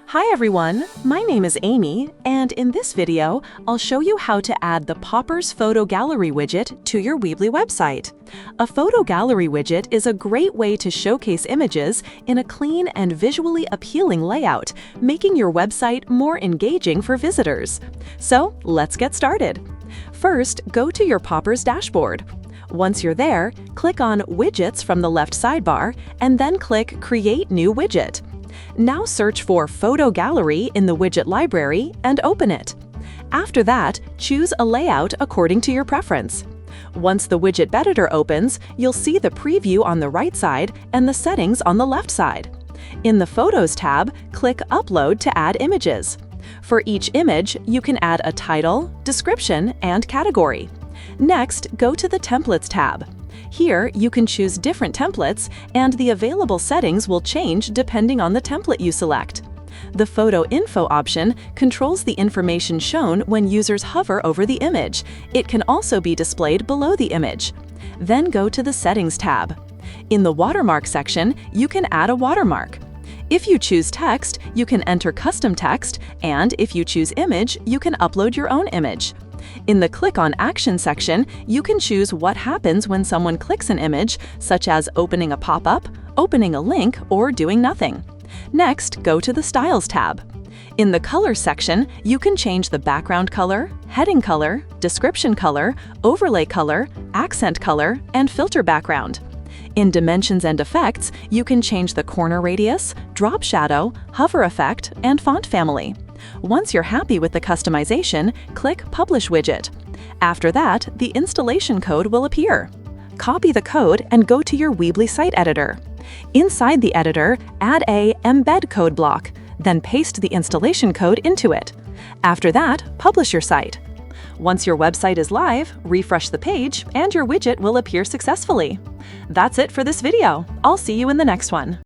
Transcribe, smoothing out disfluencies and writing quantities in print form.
Hi everyone, my name is Amy, and in this video, I'll show you how to add the Poppers Photo Gallery widget to your Weebly website. A photo gallery widget is a great way to showcase images in a clean and visually appealing layout, making your website more engaging for visitors. So let's get started. First, go to your Poppers dashboard. Once you're there, click on Widgets from the left sidebar, and then click Create New Widget. Now search for Photo Gallery in the widget library and open it. After that, choose a layout according to your preference. Once the widget editor opens, you'll see the preview on the right side and the settings on the left side. In the Photos tab, click Upload to add images. For each image, you can add a title, description, and category. Next, go to the Templates tab. Here, you can choose different templates, and the available settings will change depending on the template you select. The Photo Info option controls the information shown when users hover over the image. It can also be displayed below the image. Then go to the Settings tab. In the Watermark section, you can add a watermark. If you choose text, you can enter custom text, and if you choose image, you can upload your own image. In the Click on Action section, you can choose what happens when someone clicks an image, such as opening a pop-up, opening a link, or doing nothing. Next, go to the Styles tab. In the Colors section, you can change the background color, heading color, description color, overlay color, accent color, and filter background. In Dimensions and Effects, you can change the corner radius, drop shadow, hover effect, and font family. Once you're happy with the customization, click Publish Widget. After that, the installation code will appear. Copy the code and go to your Weebly site editor. Inside the editor, add a Embed Code block, then paste the installation code into it. After that, publish your site. Once your website is live, refresh the page and your widget will appear successfully. That's it for this video. I'll see you in the next one.